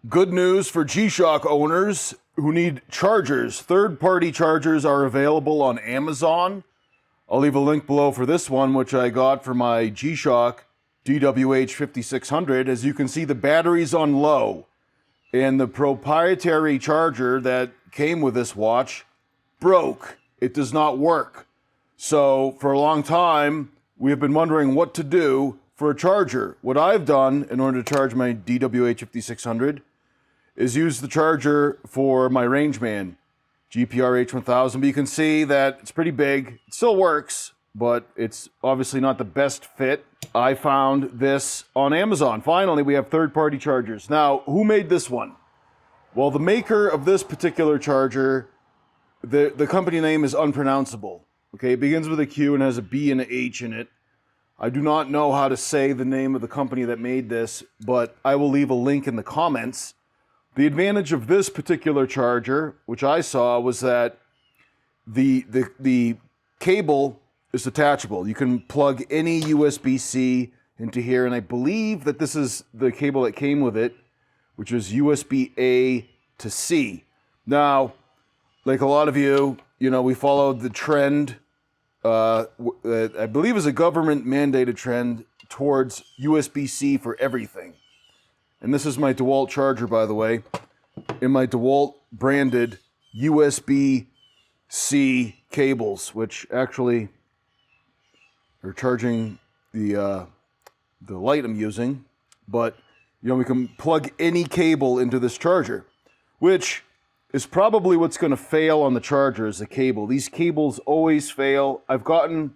Good news for G-Shock owners who need chargers. Third-party chargers are available on Amazon. I'll leave a link below for this one, which I got for my G-Shock DWH 5600. As you can see, the battery's on low, and the proprietary charger that came with this watch broke. It does not work. So for a long time, we have been wondering what to do for a charger. What I've done in order to charge my DWH 5600 is use the charger for my Rangeman GPR H1000. But you can see that it's pretty big. It still works, but it's obviously not the best fit. I found this on Amazon. Finally, we have third-party chargers. Now, who made this one? Well, the maker of this particular charger, the company name is unpronounceable. Okay, it begins with a Q and has a B and an H in it. I do not know how to say the name of the company that made this, but I will leave a link in the comments. The advantage of this particular charger, which I saw, was that the cable is detachable. You can plug any USB-C into here, and I believe that this is the cable that came with it, which is USB-A to C. Now, like a lot of you, we followed the trend, I believe is a government-mandated trend towards USB-C for everything. And this is my DeWalt charger, by the way, in my DeWalt branded USB-C cables, which actually are charging the light I'm using. But, we can plug any cable into this charger, which is probably what's going to fail on the charger is the cable. These cables always fail. I've gotten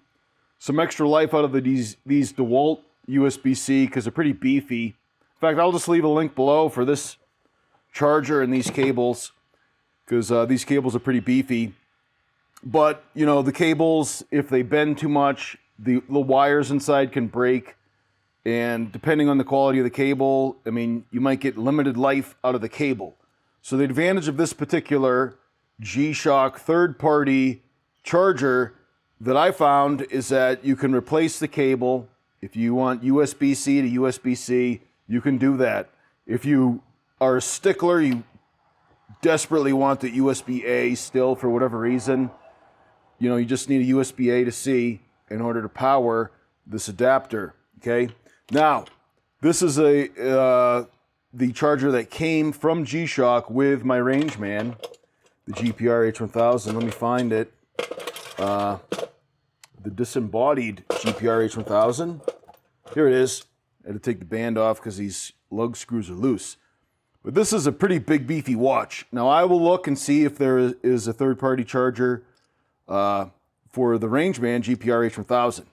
some extra life out of these DeWalt USB-C because they're pretty beefy. In fact, I'll just leave a link below for this charger and these cables because these cables are pretty beefy. But, the cables, if they bend too much, the wires inside can break. And depending on the quality of the cable, you might get limited life out of the cable. So the advantage of this particular G-Shock third-party charger that I found is that you can replace the cable. If you want USB-C to USB-C, you can do that. If you are a stickler, you desperately want the USB-A still for whatever reason, you just need a USB-A to C in order to power this adapter, okay? Now, this is the charger that came from G-Shock with my Rangeman, the GPR H1000. Let me find it. The disembodied GPR H1000. Here it is. I had to take the band off because these lug screws are loose. But this is a pretty big, beefy watch. Now, I will look and see if there is a third-party charger for the Rangeman GPR H1000.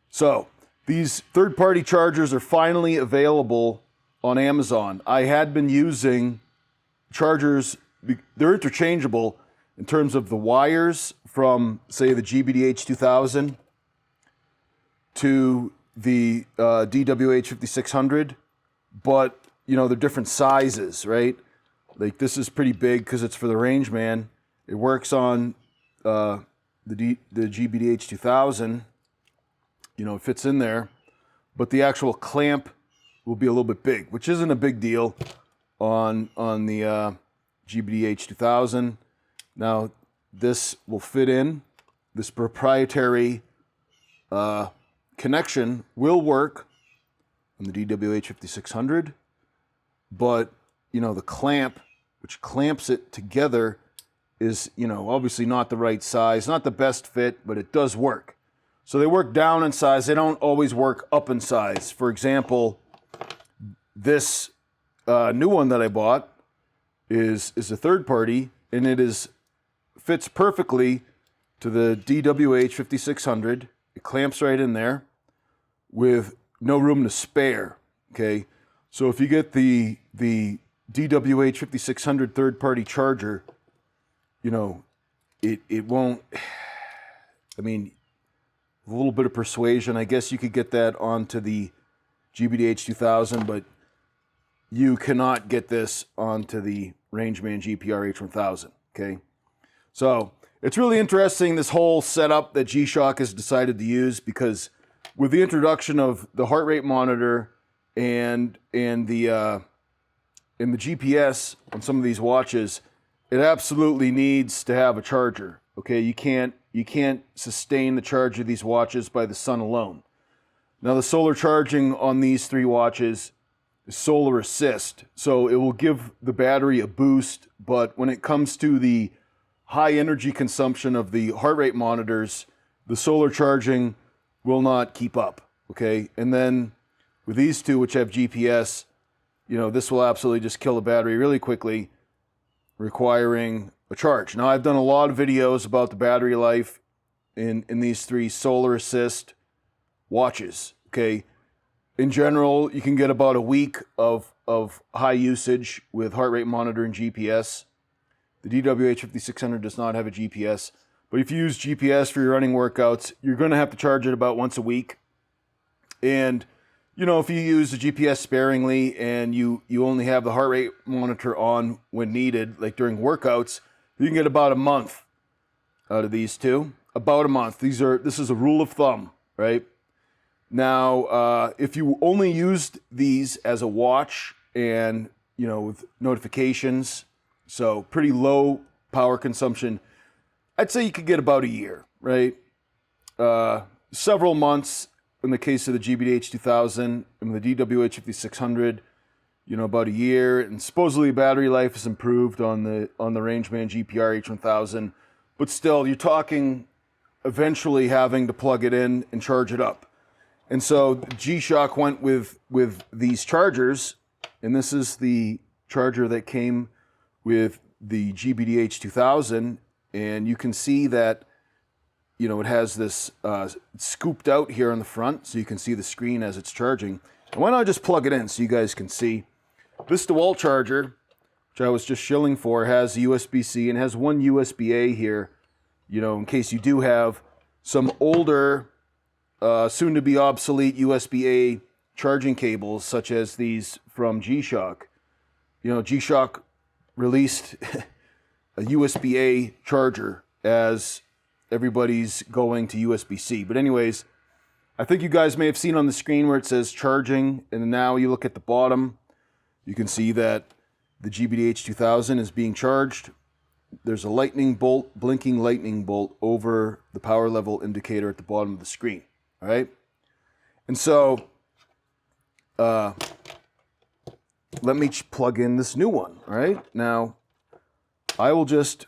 So, these third-party chargers are finally available on Amazon. I had been using chargers. They're interchangeable in terms of the wires from, say, the GBDH 2000 to the DWH 5600, but they're different sizes, right? Like this is pretty big because it's for the Rangeman. It works on the GBDH 2000. It fits in there, but the actual clamp will be a little bit big, which isn't a big deal on the GBDH 2000. Now this will fit in. This proprietary connection will work on the DWH 5600, but the clamp, which clamps it together, is obviously not the right size, not the best fit, but it does work. So they work down in size. They don't always work up in size. For example, this new one that I bought is a third party, and it fits perfectly to the DWH 5600. It clamps right in there with no room to spare, okay? So if you get the DWH 5600 third-party charger, it won't, a little bit of persuasion, I guess you could get that onto the GBDH 2000, but you cannot get this onto the Rangeman GPR H1000, okay? So it's really interesting, this whole setup that G-Shock has decided to use, because with the introduction of the heart rate monitor and the in the GPS on some of these watches, it absolutely needs to have a charger. Okay, you can't sustain the charge of these watches by the sun alone. Now the solar charging on these 3 watches is solar assist, so it will give the battery a boost, but when it comes to the high energy consumption of the heart rate monitors, the solar charging will not keep up, okay? And then with these 2, which have GPS, this will absolutely just kill the battery really quickly, requiring a charge. Now, I've done a lot of videos about the battery life in these 3 solar assist watches, okay? In general, you can get about a week of high usage with heart rate monitor and GPS. The DWH5600 does not have a GPS, but if you use GPS for your running workouts, you're going to have to charge it about once a week. And, if you use the GPS sparingly and you only have the heart rate monitor on when needed, like during workouts, you can get about a month out of these 2. About a month. This is a rule of thumb, right? Now, if you only used these as a watch and, with notifications, so pretty low power consumption, I'd say you could get about a year, right? Several months in the case of the GBDH2000 and the DWH5600, about a year. And supposedly battery life is improved on the Rangeman GPR H1000, but still, you're talking eventually having to plug it in and charge it up. And so G-Shock went with these chargers, and this is the charger that came with the GBDH2000, and you can see that, it has this scooped out here on the front, so you can see the screen as it's charging. And why not just plug it in so you guys can see? This DeWalt charger, which I was just shilling for, has USB-C and has one USB-A here, in case you do have some older, soon-to-be obsolete USB-A charging cables, such as these from G-Shock. G-Shock released a USB-A charger as everybody's going to USB-C. But anyways, I think you guys may have seen on the screen where it says charging, and now you look at the bottom, you can see that the GBDH2000 is being charged. There's a lightning bolt, blinking lightning bolt over the power level indicator at the bottom of the screen, all right? And so, let me plug in this new one, all right? Now, I will just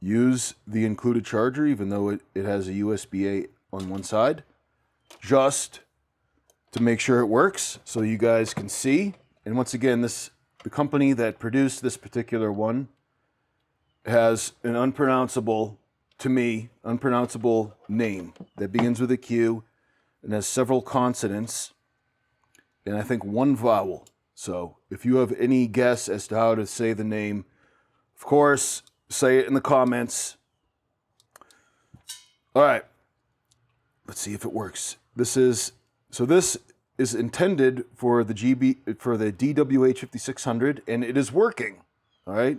use the included charger, even though it has a USB-A on one side, just to make sure it works so you guys can see. And once again, the company that produced this particular one has an unpronounceable name that begins with a Q and has several consonants and I think one vowel. So if you have any guess as to how to say the name, of course, say it in the comments. All right, let's see if it works. This is intended for the DWH5600, and it is working. All right,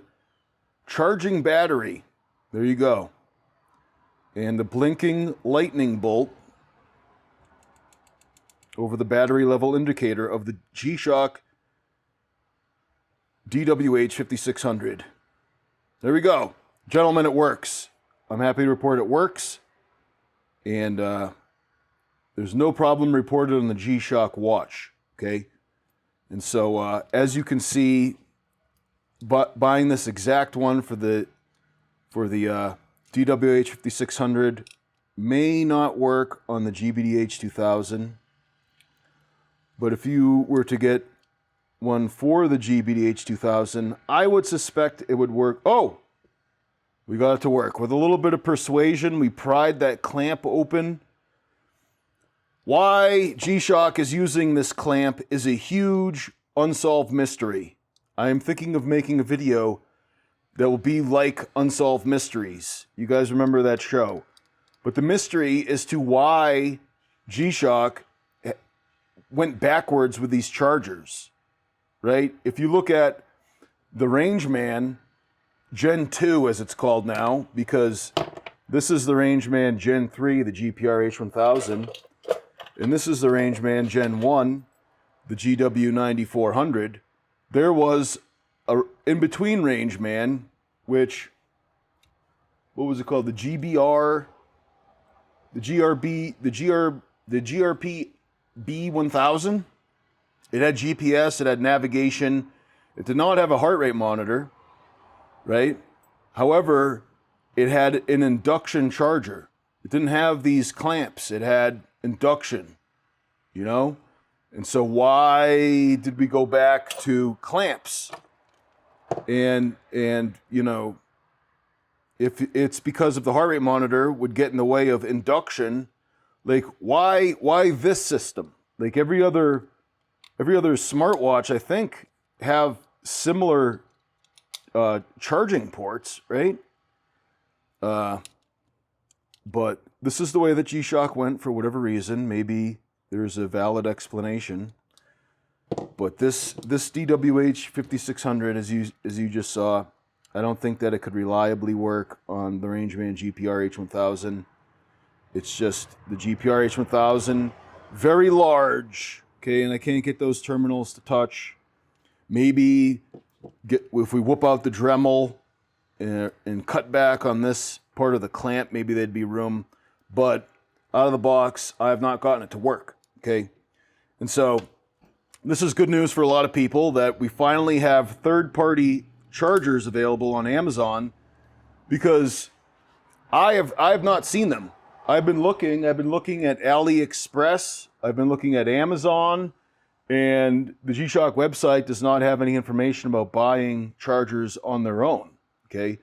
charging battery. There you go. And the blinking lightning bolt over the battery level indicator of the G-Shock DWH5600. There we go. Gentlemen, it works. I'm happy to report it works. And there's no problem reported on the G-Shock watch, okay? And so, as you can see, buying this exact one for the DWH5600 may not work on the GBDH2000. But if you were to get one for the GBDH2000, I would suspect it would work. Oh, we got it to work. With a little bit of persuasion, we pried that clamp open. Why G-Shock is using this clamp is a huge unsolved mystery. I am thinking of making a video that will be like Unsolved Mysteries. You guys remember that show? But the mystery is to why G-Shock went backwards with these chargers, right? If you look at the Rangeman Gen 2, as it's called now, because this is the Rangeman Gen 3, the GPR H1000, and this is the Rangeman Gen 1, the GW9400. there was a in-between range, man, which, what was it called? The GBR, the GRB, the GRP B1000. It had GPS, it had navigation. It did not have a heart rate monitor, right? However, it had an induction charger. It didn't have these clamps. It had induction, you know? And so why did we go back to clamps? And you know, if it's because of the heart rate monitor would get in the way of induction, like why this system? Like every other smartwatch, I think, have similar charging ports, right? But this is the way that G-Shock went for whatever reason. Maybe there's a valid explanation. But this DWH 5600, as you just saw, I don't think that it could reliably work on the Rangeman GPR H1000. It's just the GPR H1000, very large, okay, and I can't get those terminals to touch. Maybe if we whoop out the Dremel and cut back on this part of the clamp, maybe there'd be room. But out of the box, I have not gotten it to work, okay? And so this is good news for a lot of people that we finally have third-party chargers available on Amazon, because I have not seen them. I've been looking at AliExpress, I've been looking at Amazon, and the G-Shock website does not have any information about buying chargers on their own, okay?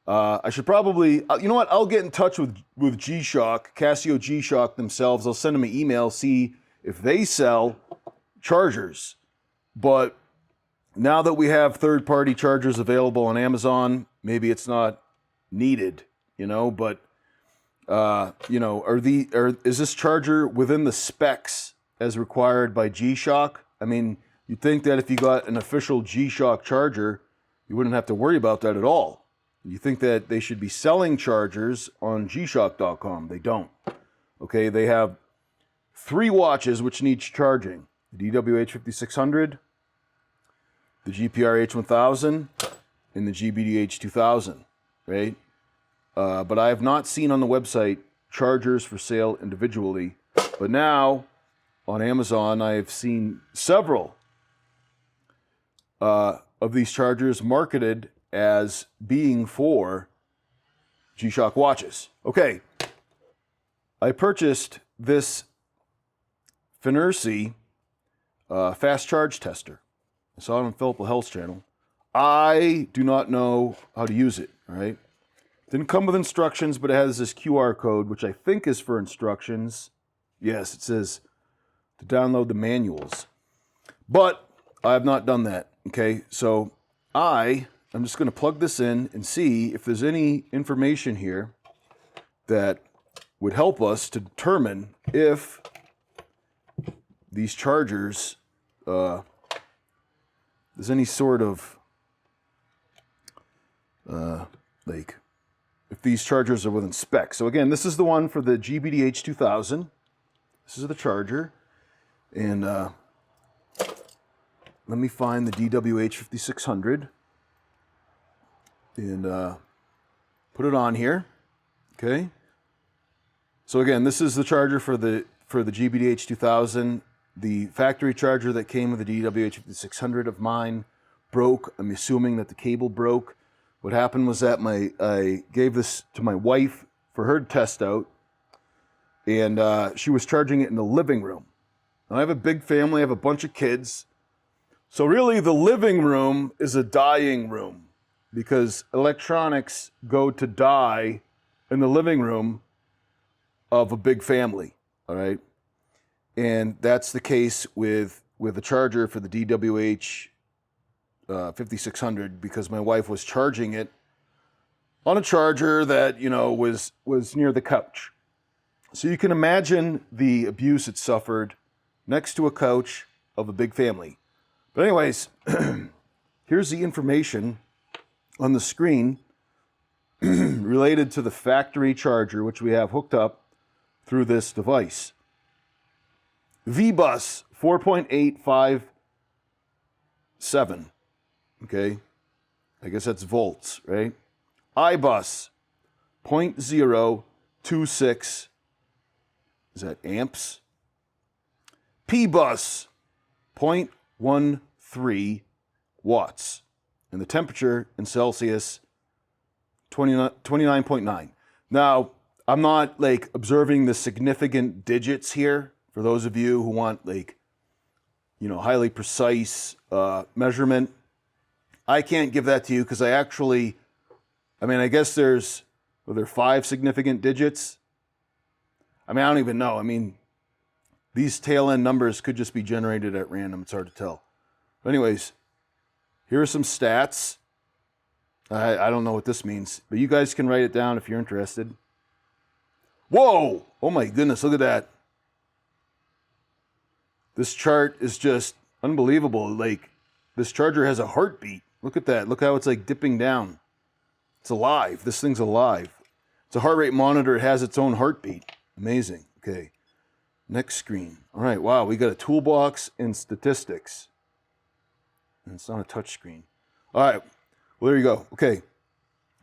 I should probably, you know what, I'll get in touch with G-Shock, Casio G-Shock themselves. I'll send them an email, see if they sell chargers. But now that we have third-party chargers available on Amazon, maybe it's not needed, you know, but you know, is this charger within the specs as required by G-Shock? I mean, you'd think that if you got an official G-Shock charger, you wouldn't have to worry about that at all. You think that they should be selling chargers on gshock.com. They don't. Okay, they have 3 watches which need charging. The DWH 5600, the GPR H1000, and the GBDH 2000, right? But I have not seen on the website chargers for sale individually. But now, on Amazon, I have seen several of these chargers marketed as being for G-Shock watches. Okay, I purchased this Finersi fast charge tester. I saw it on Philip Health's channel. I do not know how to use it, all right? Didn't come with instructions, but it has this QR code, which I think is for instructions. Yes, it says to download the manuals. But I have not done that, okay? So I'm just going to plug this in and see if there's any information here that would help us to determine if these chargers, there's any sort of, like, if these chargers are within specs. So again, this is the one for the GBDH 2000. This is the charger. And let me find the DWH 5600 and put it on here. Okay. So again, this is the charger for the GBDH 2000. The factory charger that came with the DWH 5600 of mine broke. I'm assuming that the cable broke. What happened was that I gave this to my wife for her to test out, and she was charging it in the living room. And I have a big family, I have a bunch of kids. So really the living room is a dying room, because electronics go to die in the living room of a big family, all right? And that's the case with the charger for the DWH 5600, because my wife was charging it on a charger that, you know, was near the couch. So you can imagine the abuse it suffered next to a couch of a big family. But anyways, here's the information on the screen related to the factory charger, which we have hooked up through this device. VBus 4.85 0.7. Okay, I guess that's volts, right? iBus 0.026. Is that amps? P-bus 0.13 watts. And the temperature in Celsius 29.9. Now, I'm not like observing the significant digits here for those of you who want like, you know, highly precise measurement. I can't give that to you because I mean, I guess there 5 significant digits. I mean, I don't even know. I mean, these tail end numbers could just be generated at random. It's hard to tell. But anyways, here are some stats. I don't know what this means, but you guys can write it down if you're interested. Whoa! Oh my goodness, look at that. This chart is just unbelievable. Like, this charger has a heartbeat. Look at that. Look how it's like dipping down. It's alive. This thing's alive. It's a heart rate monitor. It has its own heartbeat. Amazing. Okay. Next screen. All right. Wow. We got a toolbox and statistics. And it's not a touch screen. All right. Well, there you go. Okay.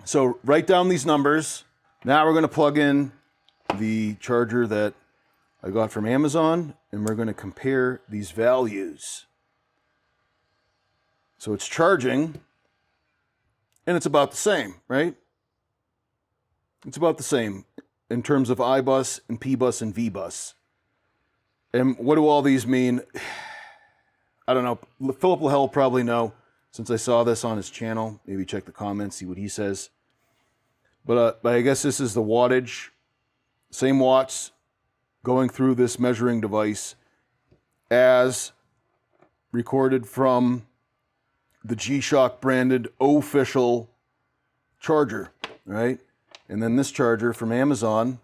So write down these numbers. Now we're going to plug in the charger that I got from Amazon, and we're going to compare these values. So it's charging, and it's about the same, right? It's about the same in terms of iBus and P-bus and V-bus. And what do all these mean? I don't know. Philip will Hell probably know, since I saw this on his channel. Maybe check the comments, see what he says. But I guess this is the wattage. Same watts going through this measuring device as recorded from the G-Shock branded official charger, right? And then this charger from Amazon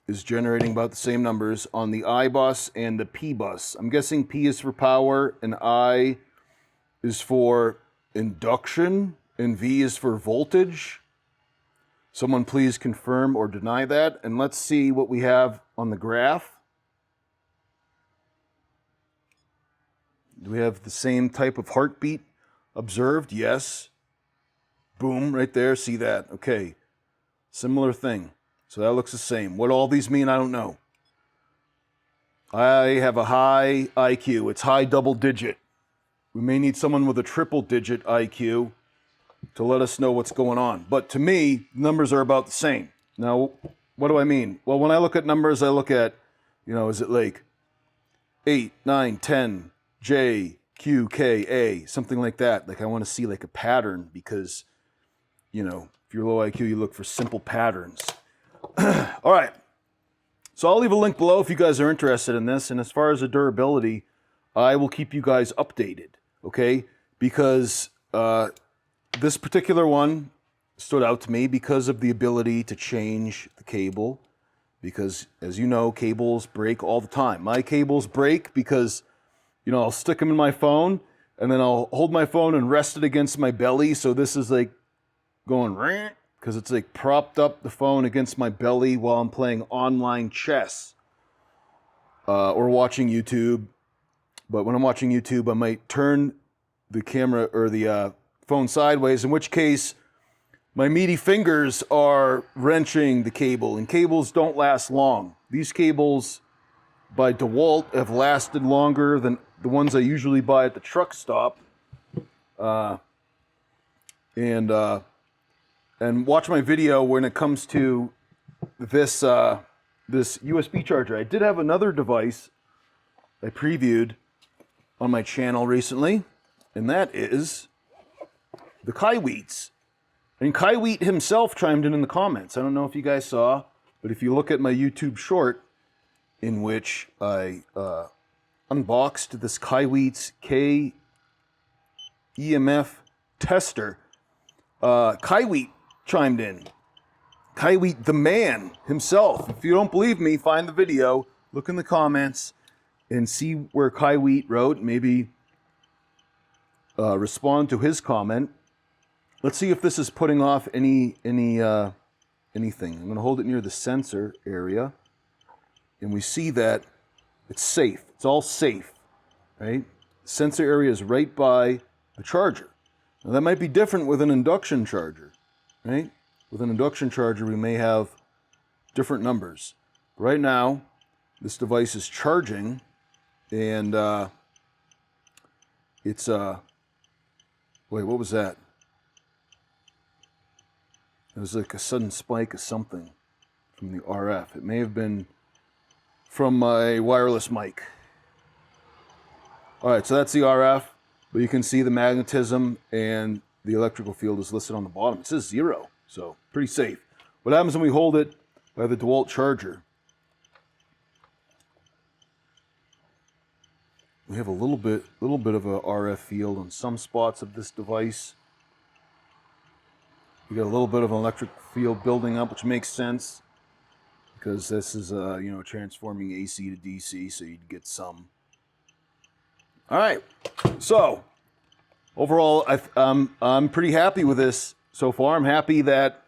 is generating about the same numbers on the iBus and the P-bus. I'm guessing P is for power and I is for induction and V is for voltage. Someone please confirm or deny that. And let's see what we have on the graph. Do we have the same type of heartbeat observed? Yes. Boom, right there. See that? Okay. Similar thing. So that looks the same. What all these mean, I don't know. I have a high IQ. It's high double digit. We may need someone with a triple digit IQ to let us know what's going on. But to me, numbers are about the same. Now, what do I mean? Well, when I look at numbers, I look at, you know, is it like 8, 9, 10, J, Q, K, A, something like that. Like I want to see like a pattern because, you know, if you're low IQ, you look for simple patterns. All right. So I'll leave a link below if you guys are interested in this. And as far as the durability, I will keep you guys updated, okay? Because this particular one stood out to me because of the ability to change the cable. Because, as you know, cables break all the time. My cables break because, you know, I'll stick them in my phone, and then I'll hold my phone and rest it against my belly. So this is like going, because it's like propped up the phone against my belly while I'm playing online chess or watching YouTube. But when I'm watching YouTube, I might turn the camera or the phone sideways, in which case my meaty fingers are wrenching the cable, and cables don't last long. These cables by default have lasted longer than the ones I usually buy at the truck stop. And watch my video when it comes to this this USB charger. I did have another device I previewed on my channel recently, and that is the Kaiweets. And Kaiweet himself chimed in the comments. I don't know if you guys saw, but if you look at my YouTube short, in which I unboxed this Kaiweets K EMF tester, Kaiweet chimed in. Kaiweet, the man himself. If you don't believe me, find the video, look in the comments, and see where Kaiweet wrote. Maybe respond to his comment. Let's see if this is putting off anything. I'm going to hold it near the sensor area, and we see that it's safe. It's all safe. right? Sensor area is right by the charger. Now that might be different with an induction charger, right? With an induction charger, we may have different numbers. Right now, this device is charging, and it's wait, what was that? It was like a sudden spike of something from the RF. It may have been from my wireless mic. All right, so that's the RF, but you can see the magnetism and the electrical field is listed on the bottom. It says 0, so pretty safe. What happens when we hold it by the DeWalt charger? We have a little bit of a RF field on some spots of this device. We got a little bit of an electric field building up, which makes sense because this is transforming AC to DC, so you'd get some. All right, so overall, I'm pretty happy with this so far. I'm happy that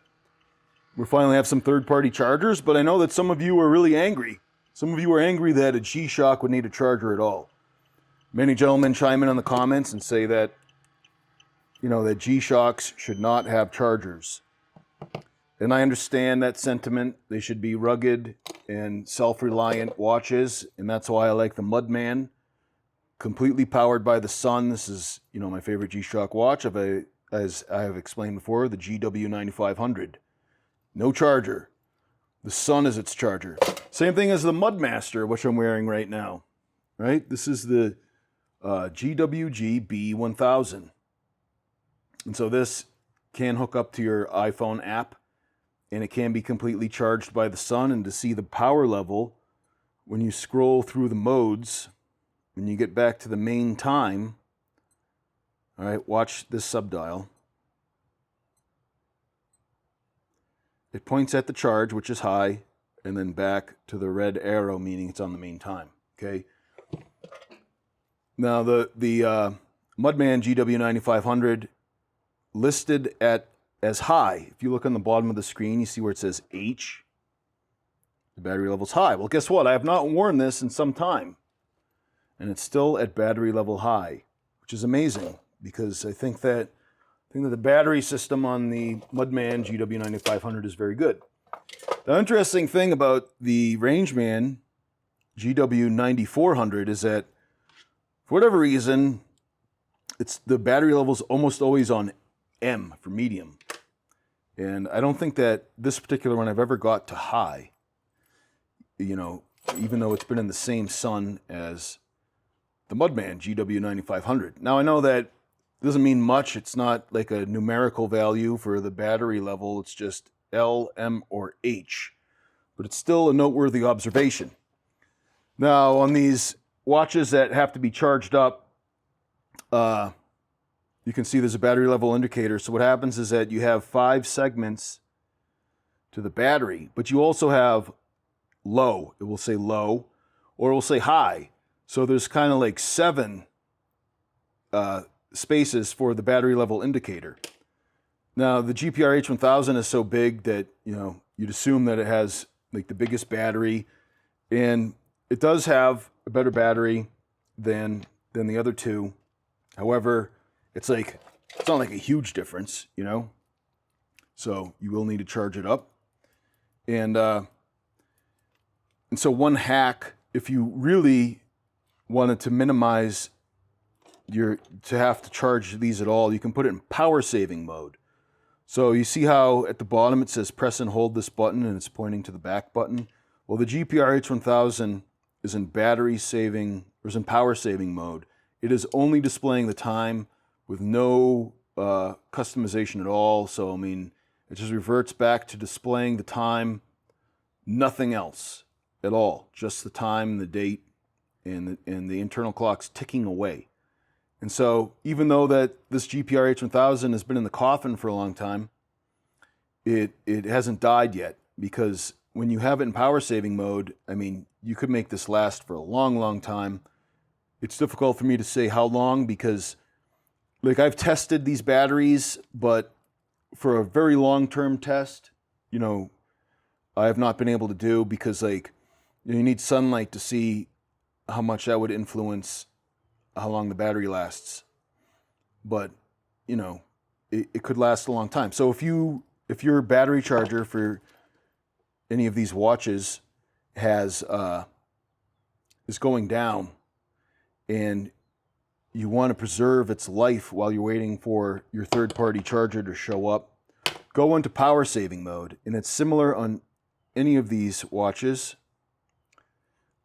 we finally have some third-party chargers, but I know that some of you are really angry. Some of you are angry that a G-Shock would need a charger at all. Many gentlemen chime in on the comments and say that that G-Shocks should not have chargers. And I understand that sentiment. They should be rugged and self-reliant watches, and that's why I like the Mudman, completely powered by the sun. This is, my favorite G-Shock watch, as I have explained before, the GW9500. No charger. The sun is its charger. Same thing as the Mudmaster, which I'm wearing right now. Right? This is the GWG B1000. And so this can hook up to your iPhone app, and it can be completely charged by the sun. And to see the power level, when you scroll through the modes, when you get back to the main time, all right, watch this subdial. It points at the charge, which is high, and then back to the red arrow, meaning it's on the main time, okay? Now, the Mudman GW9500 listed as high. If you look on the bottom of the screen, you see where it says H. The battery level's high. Well, guess what? I have not worn this in some time, and it's still at battery level high, which is amazing because I think that the battery system on the Mudman GW9500 is very good. The interesting thing about the Rangeman GW9400 is that, for whatever reason, the battery level's almost always on M for medium. And I don't think that this particular one I've ever got to high, even though it's been in the same sun as the Mudman GW9500. Now, I know that doesn't mean much. It's not like a numerical value for the battery level. It's just L, M, or H. But it's still a noteworthy observation. Now, on these watches that have to be charged up, you can see there's a battery level indicator. So what happens is that you have 5 segments to the battery, but you also have low. It will say low, or it will say high. So there's kind of like 7 spaces for the battery level indicator. Now, the GPR H1000 is so big that, you'd assume that it has like the biggest battery, and it does have a better battery than the other two. However, it's not like a huge difference, So you will need to charge it up. And so one hack, if you really wanted to minimize to have to charge these at all, you can put it in power saving mode. So you see how at the bottom it says press and hold this button and it's pointing to the back button? Well, the GPR H1000 is in power saving mode. It is only displaying the time with no customization at all. So, it just reverts back to displaying the time, nothing else at all, just the time, the date, and the internal clock's ticking away. And so even though that this GPR H1000 has been in the coffin for a long time, it hasn't died yet, because when you have it in power saving mode, you could make this last for a long, long time. It's difficult for me to say how long, because I've tested these batteries, but for a very long-term test, I have not been able to do, because you need sunlight to see how much that would influence how long the battery lasts. But, you know, it could last a long time. So if your battery charger for any of these watches is going down and you want to preserve its life while you're waiting for your third-party charger to show up, go into power saving mode. And it's similar on any of these watches.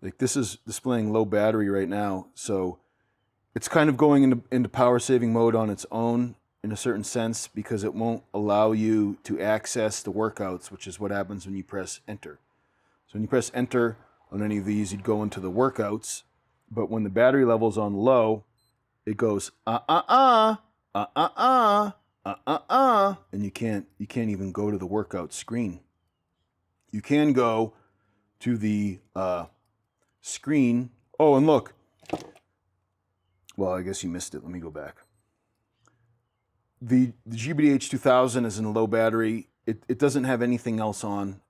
Like this is displaying low battery right now, so it's kind of going into power saving mode on its own in a certain sense, because it won't allow you to access the workouts, which is what happens when you press enter. So when you press enter on any of these, you'd go into the workouts, but when the battery level's on low, it goes and you can't even go to the workout screen. You can go to the screen. Oh, and look. Well, I guess you missed it. Let me go back. The GBDH 2000 is in low battery. It doesn't have anything else on.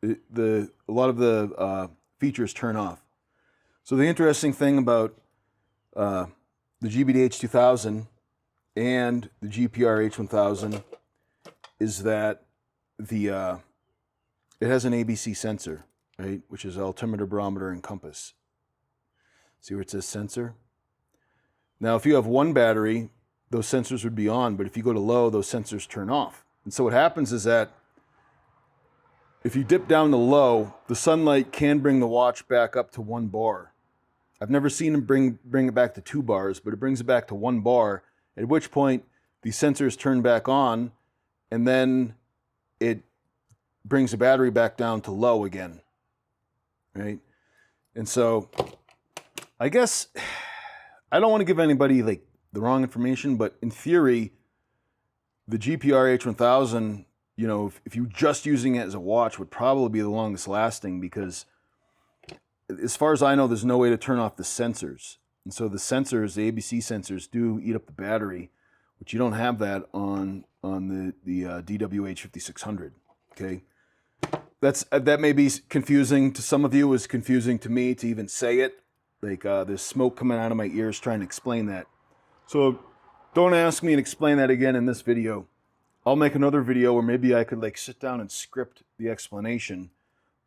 A lot of the features turn off. So the interesting thing about the GBDH 2000 and the GPR H1000 is that it has an ABC sensor, right, which is altimeter, barometer, and compass. See where it says sensor? Now, if you have one battery, those sensors would be on, but if you go to low, those sensors turn off. And so what happens is that if you dip down to low, the sunlight can bring the watch back up to 1 bar. I've never seen it bring it back to 2 bars, but it brings it back to 1 bar, at which point the sensors turn back on, and then it brings the battery back down to low again, right? And so I guess I don't want to give anybody like the wrong information, but in theory, the GPR H1000, you know, if you're just using it as a watch, would probably be the longest lasting, because as far as I know, there's no way to turn off the sensors. And so the sensors, the ABC sensors, do eat up the battery, which you don't have that on the DWH 5600. Okay, that may be confusing to some of you. It was confusing to me to even say it. Like there's smoke coming out of my ears trying to explain that. So don't ask me to explain that again in this video. I'll make another video where maybe I could like sit down and script the explanation.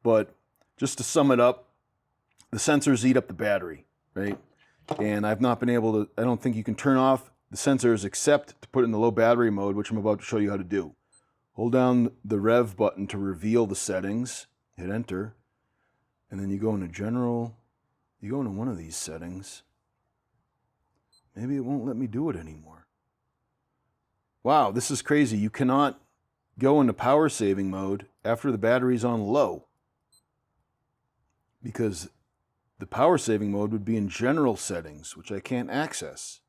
But just to sum it up, the sensors eat up the battery, right? And I've not been able to, I don't think you can turn off the sensors except to put it in the low battery mode, which I'm about to show you how to do. Hold down the rev button to reveal the settings, hit enter, and then you go into general, you go into one of these settings. Maybe it won't let me do it anymore. Wow, this is crazy. You cannot go into power saving mode after the battery's on low, because the power saving mode would be in general settings, which I can't access.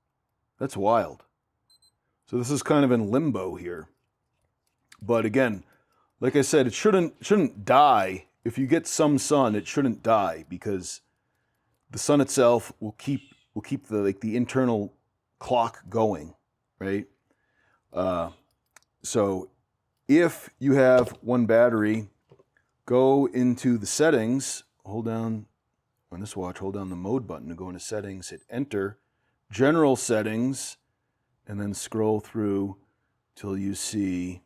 That's wild. So this is kind of in limbo here. But again, like I said, it shouldn't die. If you get some sun, it shouldn't die, because the sun itself will keep the internal clock going, right? So if you have one battery, go into the settings, hold down on this watch, hold down the mode button to go into settings, hit enter, general settings, and then scroll through till you see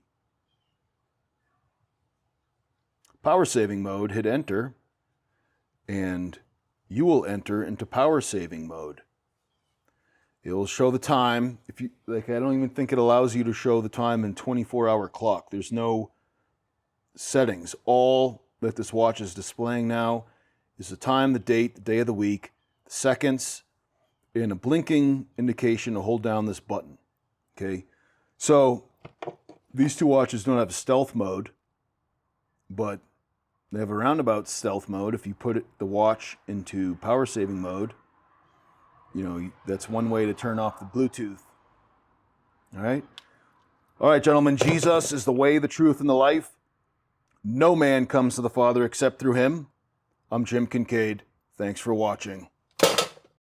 power saving mode, hit enter, and you will enter into power saving mode. It'll show the time. If you like, I don't even think it allows you to show the time in 24-hour clock. There's no settings. All that this watch is displaying now is the time, the date, the day of the week, the seconds, and a blinking indication to hold down this button. Okay, so these two watches don't have stealth mode, but they have a roundabout stealth mode. If you put the watch into power saving mode, you know, that's one way to turn off the Bluetooth. All right, gentlemen, Jesus is the way, the truth, and the life. No man comes to the Father except through him. I'm Jim Kincaid. Thanks for watching.